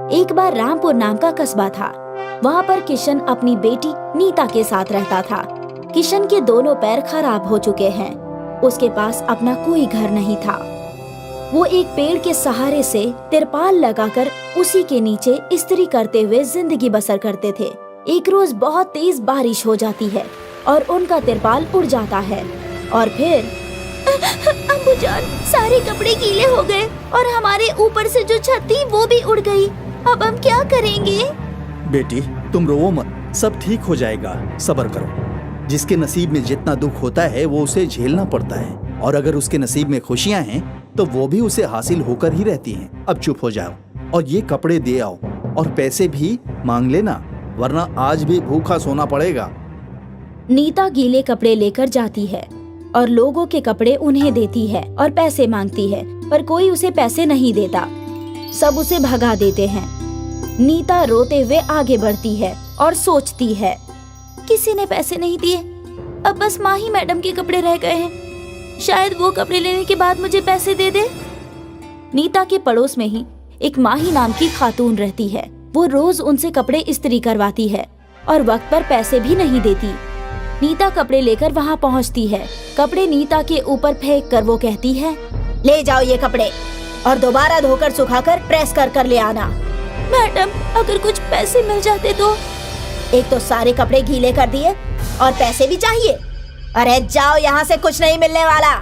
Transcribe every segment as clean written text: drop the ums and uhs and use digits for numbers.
एक बार रामपुर नाम का कस्बा था। वहाँ पर किशन अपनी बेटी नीता के साथ रहता था। किशन के दोनों पैर खराब हो चुके हैं। उसके पास अपना कोई घर नहीं था। वो एक पेड़ के सहारे से तिरपाल लगाकर उसी के नीचे इस्त्री करते हुए जिंदगी बसर करते थे। एक रोज बहुत तेज बारिश हो जाती है और उनका तिरपाल उड़ जाता है और फिर अम्बुजान, सारे कपड़े गीले हो गए और हमारे ऊपर से जो छत थी वो भी उड़ गई। अब हम क्या करेंगे? बेटी तुम रोवो मत, सब ठीक हो जाएगा, सब्र करो। जिसके नसीब में जितना दुख होता है वो उसे झेलना पड़ता है, और अगर उसके नसीब में खुशियां हैं तो वो भी उसे हासिल होकर ही रहती हैं। अब चुप हो जाओ और ये कपड़े दे आओ और पैसे भी मांग लेना, वरना आज भी भूखा सोना पड़ेगा। नीता गीले कपड़े लेकर जाती है और लोगों के कपड़े उन्हें देती है और पैसे मांगती है, पर कोई उसे पैसे नहीं देता। सब उसे भगा देते हैं। नीता रोते हुए आगे बढ़ती है और सोचती है, किसी ने पैसे नहीं दिए, अब बस माही मैडम के कपड़े रह गए हैं। शायद वो कपड़े लेने के बाद मुझे पैसे दे दे। नीता के पड़ोस में ही एक माही नाम की खातून रहती है। वो रोज उनसे कपड़े इस्त्री करवाती है और वक्त पर पैसे भी नहीं देती। नीता कपड़े लेकर वहाँ पहुँचती है। कपड़े नीता के ऊपर फेंक कर वो कहती है, ले जाओ ये कपड़े और दोबारा धोकर सुखाकर प्रेस कर कर ले आना। मैडम, अगर कुछ पैसे मिल जाते तो। एक तो सारे कपड़े गीले कर दिए और पैसे भी चाहिए। अरे जाओ यहाँ से, कुछ नहीं मिलने वाला।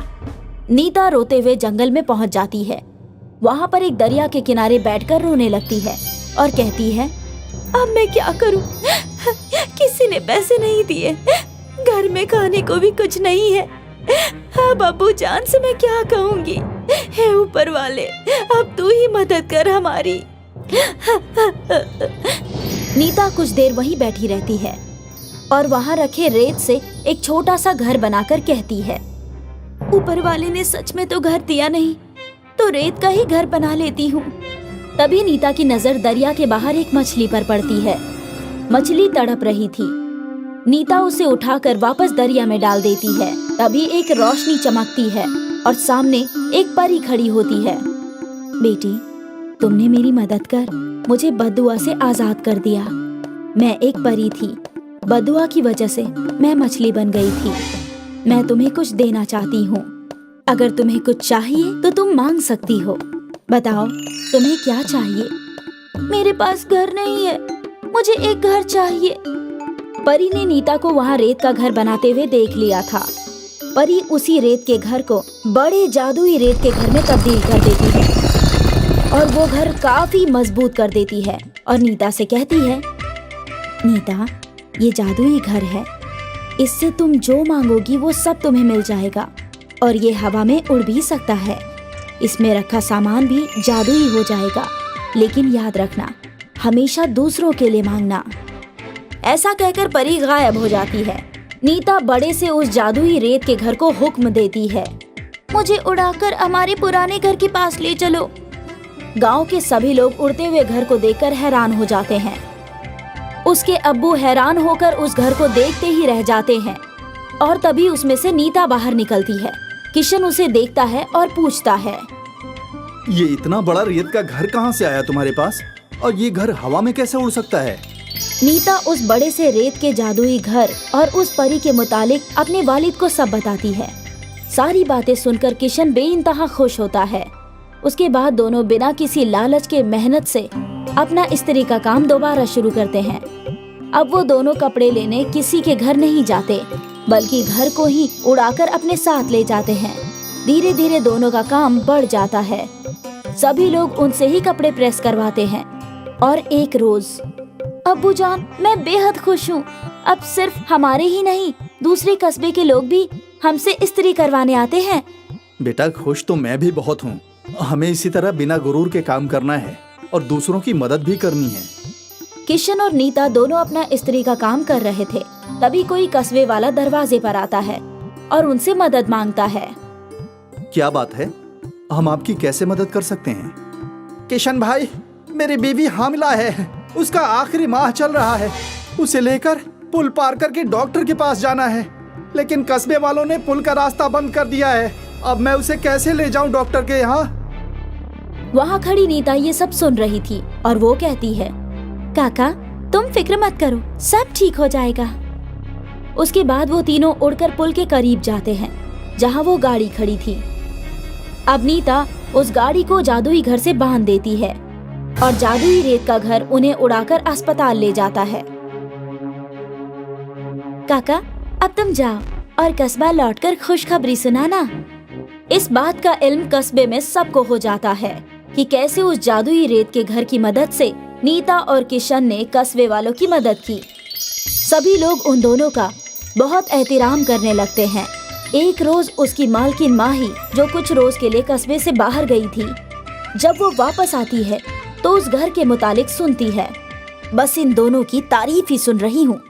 नीता रोते हुए जंगल में पहुँच जाती है। वहाँ पर एक दरिया के किनारे बैठकर रोने लगती है और कहती है, अब मैं क्या करूँ? किसी ने पैसे नहीं दिए, घर में खाने को भी कुछ नहीं है। अब अब्बू जान से मैं क्या कहूँगी? हे ऊपर वाले, अब तू ही मदद कर हमारी। नीता कुछ देर वहीं बैठी रहती है और वहाँ रखे रेत से एक छोटा सा घर बनाकर कहती है, ऊपर वाले ने सच में तो घर दिया नहीं, तो रेत का ही घर बना लेती हूँ। तभी नीता की नजर दरिया के बाहर एक मछली पर पड़ती है। मछली तड़प रही थी। नीता उसे उठाकर वापस दरिया में डाल देती है। तभी एक रोशनी चमकती है और सामने एक परी खड़ी होती है। बेटी, तुमने मेरी मदद कर मुझे बददुआ से आजाद कर दिया। मैं एक परी थी, बददुआ की वजह से मैं मछली बन गई थी। मैं तुम्हें कुछ देना चाहती हूँ। अगर तुम्हें कुछ चाहिए तो तुम मांग सकती हो। बताओ तुम्हें क्या चाहिए? मेरे पास घर नहीं है, मुझे एक घर चाहिए। परी ने नीता को वहाँ रेत का घर बनाते हुए देख लिया था। परी उसी रेत के घर को बड़े जादुई रेत के घर में तब्दील कर देती है और वो घर काफी मजबूत कर देती है और नीता से कहती है, नीता, ये जादुई घर है, इससे तुम जो मांगोगी वो सब तुम्हें मिल जाएगा और ये हवा में उड़ भी सकता है। इसमें रखा सामान भी जादुई हो जाएगा, लेकिन याद रखना, हमेशा दूसरों के लिए मांगना। ऐसा कहकर परी गायब हो जाती है। नीता बड़े से उस जादुई रेत के घर को हुक्म देती है, मुझे उड़ाकर हमारे पुराने घर के पास ले चलो। गांव के सभी लोग उड़ते हुए घर को देखकर हैरान हो जाते हैं। उसके अब्बू हैरान होकर उस घर को देखते ही रह जाते हैं और तभी उसमें से नीता बाहर निकलती है। किशन उसे देखता है और पूछता है, ये इतना बड़ा रेत का घर कहाँ से आया तुम्हारे पास, और ये घर हवा में कैसे उड़ सकता है? नीता उस बड़े से रेत के जादुई घर और उस परी के मुतालिक अपने वालिद को सब बताती है। सारी बातें सुनकर किशन बेइंतहा खुश होता है। उसके बाद दोनों बिना किसी लालच के मेहनत से अपना इस्त्री का काम दोबारा शुरू करते हैं। अब वो दोनों कपड़े लेने किसी के घर नहीं जाते, बल्कि घर को ही उड़ाकर अपने साथ ले जाते हैं। धीरे धीरे दोनों का काम बढ़ जाता है। सभी लोग उनसे ही कपड़े प्रेस करवाते हैं। और एक रोज, अब्बू जान, मैं बेहद खुश हूँ। अब सिर्फ हमारे ही नहीं, दूसरे कस्बे के लोग भी हमसे इस्त्री करवाने आते हैं। बेटा, खुश तो मैं भी बहुत हूँ। हमें इसी तरह बिना गुरूर के काम करना है और दूसरों की मदद भी करनी है। किशन और नीता दोनों अपना इस्त्री का काम कर रहे थे। तभी कोई कस्बे वाला दरवाजे पर आता है और उनसे मदद मांगता है। क्या बात है, हम आपकी कैसे मदद कर सकते हैं? किशन भाई, मेरी बीवी हामिला है, उसका आखिरी माह चल रहा है। उसे लेकर पुल पार करके डॉक्टर के पास जाना है, लेकिन कस्बे वालों ने पुल का रास्ता बंद कर दिया है। अब मैं उसे कैसे ले जाऊं डॉक्टर के यहाँ? वहाँ खड़ी नीता ये सब सुन रही थी और वो कहती है, काका तुम फिक्र मत करो, सब ठीक हो जाएगा। उसके बाद वो तीनों उड़कर पुल के करीब जाते हैं जहाँ वो गाड़ी खड़ी थी। अब नीता उस गाड़ी को जादुई घर से बांध देती है और जादुई रेत का घर उन्हें उड़ाकर अस्पताल ले जाता है। काका अब तुम जाओ और कस्बा लौटकर खुशखबरी सुनाना। इस बात का इल्म कस्बे में सबको हो जाता है कि कैसे उस जादुई रेत के घर की मदद से नीता और किशन ने कस्बे वालों की मदद की। सभी लोग उन दोनों का बहुत एहतराम करने लगते हैं। एक रोज उसकी मालकिन माही, जो कुछ रोज के लिए कस्बे से बाहर गई थी, जब वो वापस आती है तो उस घर के मुतालिक सुनती है, बस इन दोनों की तारीफ ही सुन रही हूँ,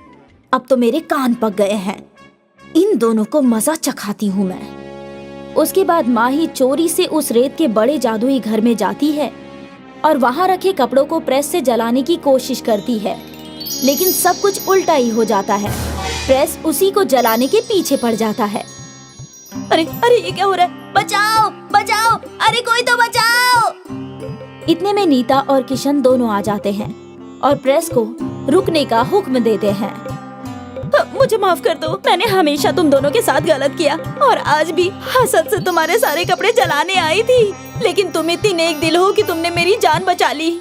अब तो मेरे कान पक गए हैं, इन दोनों को मजा चखाती हूँ मैं। उसके बाद माही चोरी से उस रेत के बड़े जादुई घर में जाती है और वहाँ रखे कपड़ों को प्रेस से जलाने की कोशिश करती है, लेकिन सब कुछ उल्टा ही हो जाता है। प्रेस उसी को जलाने के पीछे पड़ जाता है। अरे अरे ये क्या हो रहा है? बचाओ बचाओ, अरे कोई तो बचाओ। इतने में नीता और किशन दोनों आ जाते हैं और प्रेस को रुकने का हुक्म देते हैं। मुझे माफ कर दो, मैंने हमेशा तुम दोनों के साथ गलत किया और आज भी हसद से तुम्हारे सारे कपड़े जलाने आई थी, लेकिन तुम इतनी नेक दिल हो कि तुमने मेरी जान बचा ली।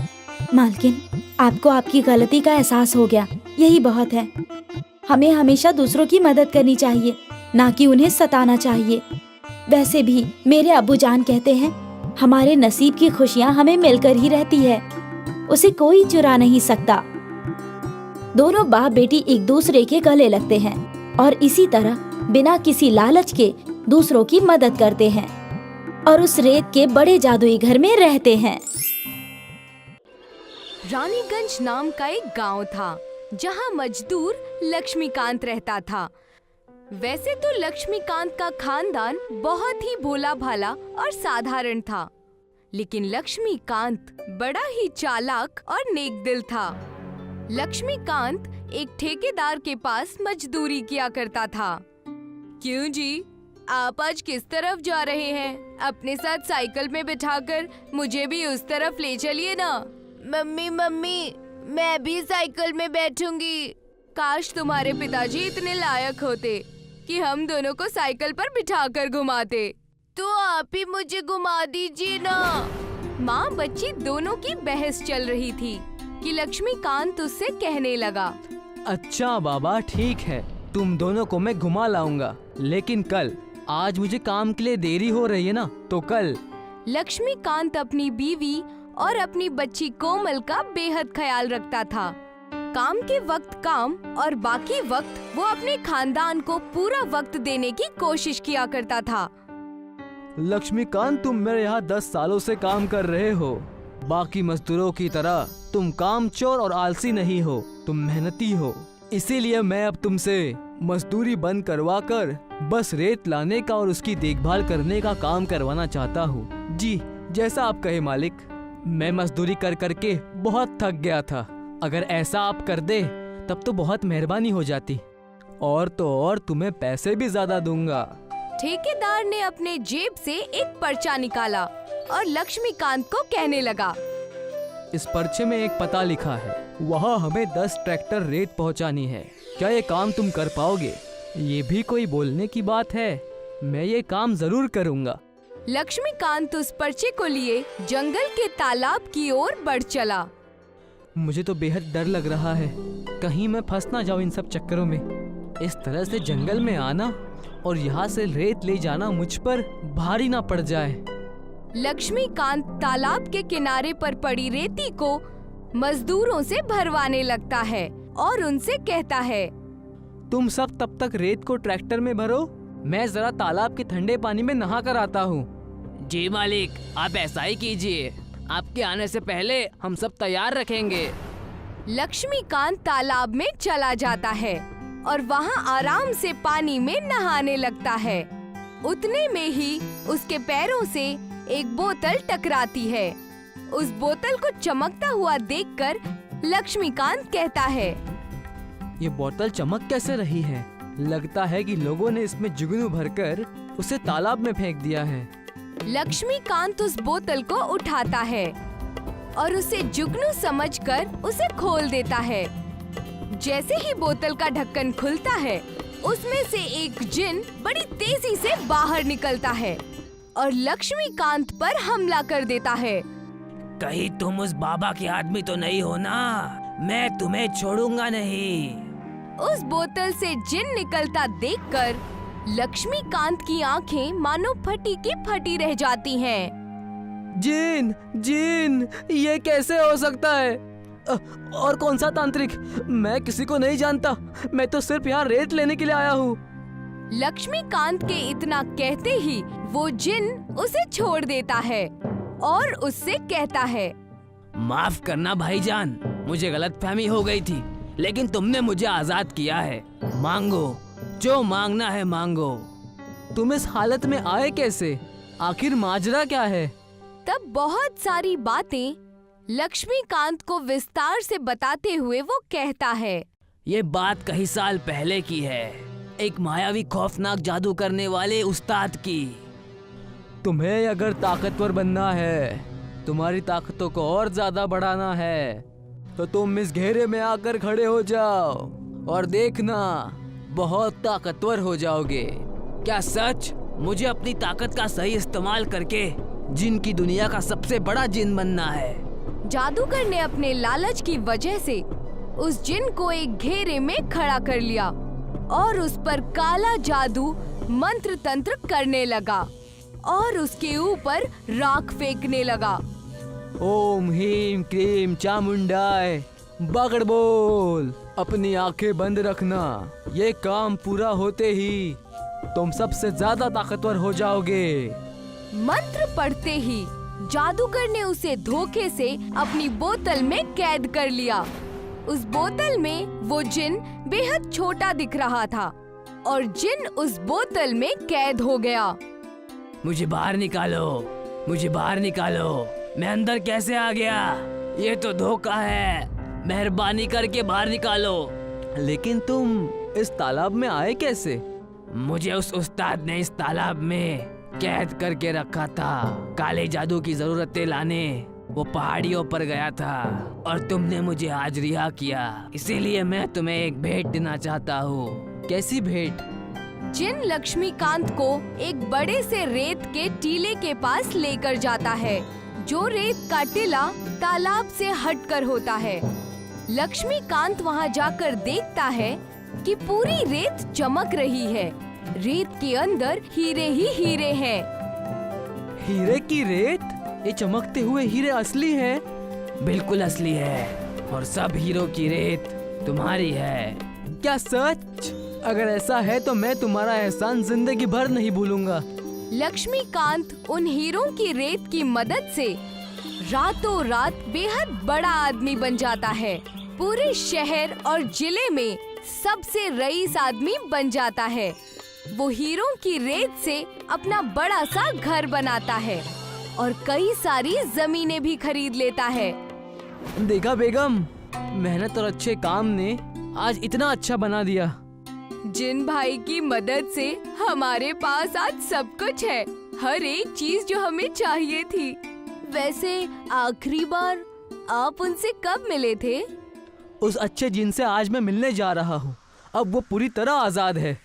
मालकिन, आपको आपकी गलती का एहसास हो गया, यही बहुत है। हमें हमेशा दूसरों की मदद करनी चाहिए, ना कि उन्हें सताना चाहिए। वैसे भी मेरे अब्बू जान कहते हैं, हमारे नसीब की खुशियाँ हमें मिलकर ही रहती है, उसे कोई चुरा नहीं सकता। दोनों बाप बेटी एक दूसरे के गले लगते हैं और इसी तरह बिना किसी लालच के दूसरों की मदद करते हैं और उस रेत के बड़े जादुई घर में रहते हैं। रानीगंज नाम का एक गांव था जहां मजदूर लक्ष्मीकांत रहता था। वैसे तो लक्ष्मीकांत का खानदान बहुत ही भोला भाला और साधारण था, लेकिन लक्ष्मीकांत बड़ा ही चालाक और नेकदिल था। लक्ष्मीकांत एक ठेकेदार के पास मजदूरी किया करता था। क्यों जी, आप आज किस तरफ जा रहे हैं? अपने साथ साइकिल में बिठाकर मुझे भी उस तरफ ले चलिए ना। मम्मी मम्मी, मैं भी साइकिल में बैठूंगी। काश तुम्हारे पिताजी इतने लायक होते कि हम दोनों को साइकिल पर बिठाकर घुमाते। तो आप ही मुझे घुमा दीजिए ना। माँ बच्ची दोनों की बहस चल रही थी कि लक्ष्मीकांत उससे कहने लगा, अच्छा बाबा ठीक है, तुम दोनों को मैं घुमा लाऊंगा, लेकिन कल, आज मुझे काम के लिए देरी हो रही है ना, तो कल। लक्ष्मीकांत अपनी बीवी और अपनी बच्ची कोमल का बेहद ख्याल रखता था। काम के वक्त काम और बाकी वक्त वो अपने खानदान को पूरा वक्त देने की कोशिश किया करता था। लक्ष्मीकांत, तुम मेरे यहाँ 10 सालों से काम कर रहे हो। बाकी मजदूरों की तरह तुम कामचोर और आलसी नहीं हो, तुम मेहनती हो। इसीलिए मैं अब तुमसे मजदूरी बंद करवा कर बस रेत लाने का और उसकी देखभाल करने का काम करवाना चाहता हूँ। जी, जैसा आप कहे मालिक। मैं मजदूरी कर करके बहुत थक गया था। अगर ऐसा आप कर दे तब तो बहुत मेहरबानी हो जाती, और तो और तुम्हें पैसे भी ज्यादा दूंगा। ठेकेदार ने अपने जेब से एक पर्चा निकाला और लक्ष्मीकांत को कहने लगा, इस पर्चे में एक पता लिखा है, वहाँ हमें 10 ट्रैक्टर रेत पहुँचानी है। क्या ये काम तुम कर पाओगे? ये भी कोई बोलने की बात है? मैं ये काम जरूर करूँगा। लक्ष्मीकांत उस पर्चे को लिए जंगल के तालाब की ओर बढ़ चला। मुझे तो बेहद डर लग रहा है, कहीं मैं फंस ना जाऊं इन सब चक्करों में। इस तरह से जंगल में आना और यहाँ से रेत ले जाना मुझ पर भारी ना पड़ जाए। लक्ष्मीकांत तालाब के किनारे पर पड़ी रेती को मजदूरों से भरवाने लगता है और उनसे कहता है, तुम सब तब तक रेत को ट्रैक्टर में भरो, मैं जरा तालाब के ठंडे पानी में नहा कर आता हूँ। जी मालिक, आप ऐसा ही कीजिए, आपके आने से पहले हम सब तैयार रखेंगे। लक्ष्मीकांत तालाब में चला जाता है और वहाँ आराम से पानी में नहाने लगता है। उतने में ही उसके पैरों से एक बोतल टकराती है। उस बोतल को चमकता हुआ देखकर लक्ष्मीकांत कहता है, ये बोतल चमक कैसे रही है? लगता है कि लोगों ने इसमें जुगनू भरकर उसे तालाब में फेंक दिया है। लक्ष्मीकांत उस बोतल को उठाता है और उसे जुगनू समझकर उसे खोल देता है। जैसे ही बोतल का ढक्कन खुलता है, उसमें से एक जिन बड़ी तेजी से बाहर निकलता है और लक्ष्मीकांत पर हमला कर देता है। कहीं तुम उस बाबा के आदमी तो नहीं हो ना? मैं तुम्हें छोड़ूंगा नहीं। उस बोतल से जिन निकलता देखकर लक्ष्मीकांत की आंखें मानो फटी की फटी रह जाती हैं। जिन, जिन, ये कैसे हो सकता है? और कौन सा तांत्रिक? मैं किसी को नहीं जानता। मैं तो सिर्फ यहाँ रेत लेने के लिए आया हूँ। लक्ष्मीकांत के इतना कहते ही वो जिन उसे छोड़ देता है और उससे कहता है, माफ करना भाईजान, मुझे गलतफहमी हो गई थी, लेकिन तुमने मुझे आजाद किया है। मांगो, जो मांगना है मांगो। तुम इस हालत में आए कैसे? आखिर माजरा क्या है? तब बहुत सारी बातें लक्ष्मीकांत को विस्तार से बताते हुए वो कहता है। ये बात कई साल पहले की है, एक मायावी खौफनाक जादू करने वाले उस्ताद की। तुम्हें अगर ताकतवर बनना है, तुम्हारी ताकतों को और ज्यादा बढ़ाना है, तो तुम इस घेरे में आकर खड़े हो जाओ और देखना, बहुत ताकतवर हो जाओगे। क्या सच? मुझे अपनी ताकत का सही इस्तेमाल करके जिन की दुनिया का सबसे बड़ा जिन बनना है। जादूगर ने अपने लालच की वजह से उस जिन को एक घेरे में खड़ा कर लिया और उस पर काला जादू मंत्र तंत्र करने लगा और उसके ऊपर राख फेंकने लगा। ओम हीम क्रीम चामुंडाय, बागड़ बोल। अपनी आंखें बंद रखना, ये काम पूरा होते ही तुम सबसे ज्यादा ताकतवर हो जाओगे। मंत्र पढ़ते ही जादूगर ने उसे धोखे से अपनी बोतल में कैद कर लिया। उस बोतल में वो जिन बेहद छोटा दिख रहा था और जिन उस बोतल में कैद हो गया। मुझे बाहर निकालो, मुझे बाहर निकालो। मैं अंदर कैसे आ गया? ये तो धोखा है। मेहरबानी करके बाहर निकालो। लेकिन तुम इस तालाब में आए कैसे? मुझे उस उस्ताद ने इस तालाब में कैद करके रखा था। काले जादू की जरूरतें लाने वो पहाड़ियों पर गया था और तुमने मुझे आज रिहा किया। इसीलिए मैं तुम्हें एक भेंट देना चाहता हूँ। कैसी भेंट? जिन लक्ष्मीकांत को एक बड़े से रेत के टीले के पास लेकर जाता है, जो रेत का टीला तालाब से हटकर होता है। लक्ष्मीकांत वहाँ जाकर देखता है कि पूरी रेत चमक रही है। रेत के अंदर हीरे ही हीरे हैं। हीरे की रेत? ये चमकते हुए हीरे असली है? बिल्कुल असली है और सब हीरो की रेत तुम्हारी है। क्या सच? अगर ऐसा है तो मैं तुम्हारा एहसान जिंदगी भर नहीं भूलूंगा। लक्ष्मीकांत उन हीरों की रेत की मदद से रातों रात बेहद बड़ा आदमी बन जाता है। पूरे शहर और जिले में सबसे रईस आदमी बन जाता है। वो हीरों की रेत से अपना बड़ा सा घर बनाता है और कई सारी जमीनें भी खरीद लेता है। देखा बेगम, मेहनत और अच्छे काम ने आज इतना अच्छा बना दिया। जिन भाई की मदद से हमारे पास आज सब कुछ है, हर एक चीज जो हमें चाहिए थी। वैसे आखिरी बार आप उनसे कब मिले थे? उस अच्छे जिन से आज मैं मिलने जा रहा हूँ। अब वो पूरी तरह आजाद है।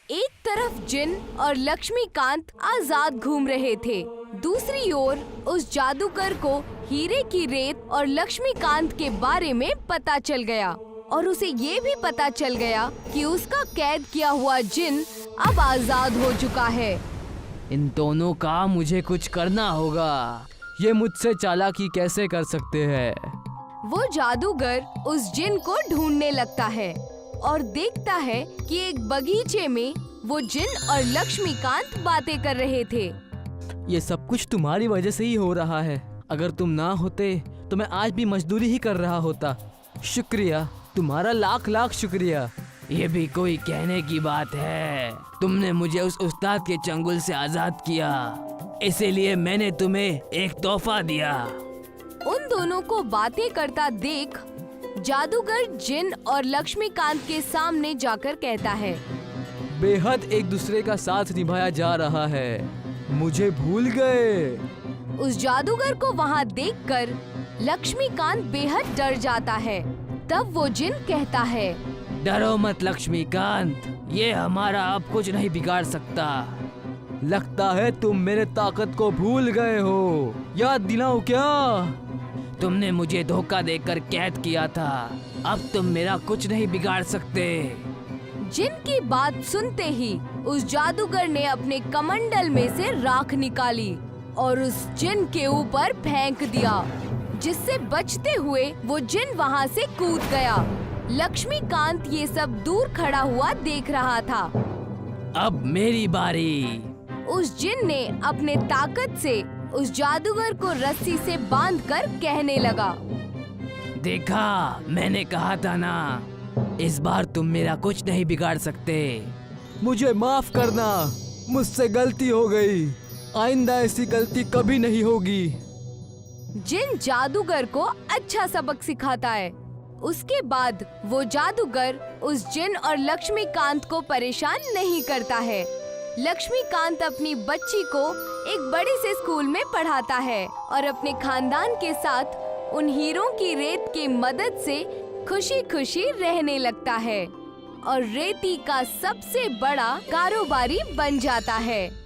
एक तरफ जिन और लक्ष्मीकांत आजाद घूम रहे थे, दूसरी ओर उस जादूगर को हीरे की रेत और लक्ष्मीकांत के बारे में पता चल गया और उसे ये भी पता चल गया कि उसका कैद किया हुआ जिन अब आजाद हो चुका है। इन दोनों का मुझे कुछ करना होगा। ये मुझसे चालाकी कैसे कर सकते हैं? वो जादूगर उस जिन को ढूंढने लगता है और देखता है कि एक बगीचे में वो जिन और लक्ष्मीकांत बातें कर रहे थे। ये सब कुछ तुम्हारी वजह से ही हो रहा है। अगर तुम ना होते तो मैं आज भी मजदूरी ही कर रहा होता। शुक्रिया, तुम्हारा लाख लाख शुक्रिया। ये भी कोई कहने की बात है? तुमने मुझे उस उस्ताद के चंगुल से आजाद किया, इसीलिए मैंने तुम्हें एक तोहफा दिया। उन दोनों को बातें करता देख जादूगर जिन और लक्ष्मीकांत के सामने जाकर कहता है, बेहद एक दूसरे का साथ निभाया जा रहा है। मुझे भूल गए। उस जादूगर को वहाँ देखकर लक्ष्मीकांत बेहद डर जाता है। तब वो जिन कहता है, डरो मत लक्ष्मीकांत, ये हमारा अब कुछ नहीं बिगाड़ सकता। लगता है तुम मेरे ताकत को भूल गए हो। याद दिलाऊं क्या? तुमने मुझे धोखा देकर कैद किया था, अब तुम मेरा कुछ नहीं बिगाड़ सकते। जिन की बात सुनते ही उस जादूगर ने अपने कमंडल में से राख निकाली और उस जिन के ऊपर फेंक दिया, जिससे बचते हुए वो जिन वहाँ से कूद गया। लक्ष्मीकांत ये सब दूर खड़ा हुआ देख रहा था। अब मेरी बारी। उस जिन ने अपने ताकत से उस जादूगर को रस्सी से बांधकर कहने लगा, देखा, मैंने कहा था ना, इस बार तुम मेरा कुछ नहीं बिगाड़ सकते। मुझे माफ करना, मुझसे गलती हो गई। आइंदा ऐसी गलती कभी नहीं होगी। जिन जादूगर को अच्छा सबक सिखाता है। उसके बाद वो जादूगर उस जिन और लक्ष्मीकांत को परेशान नहीं करता है। लक्ष्मीकांत अपनी बच्ची को एक बड़े से स्कूल में पढ़ाता है और अपने खानदान के साथ उन हीरों की रेत की मदद से खुशी खुशी रहने लगता है और रेती का सबसे बड़ा कारोबारी बन जाता है।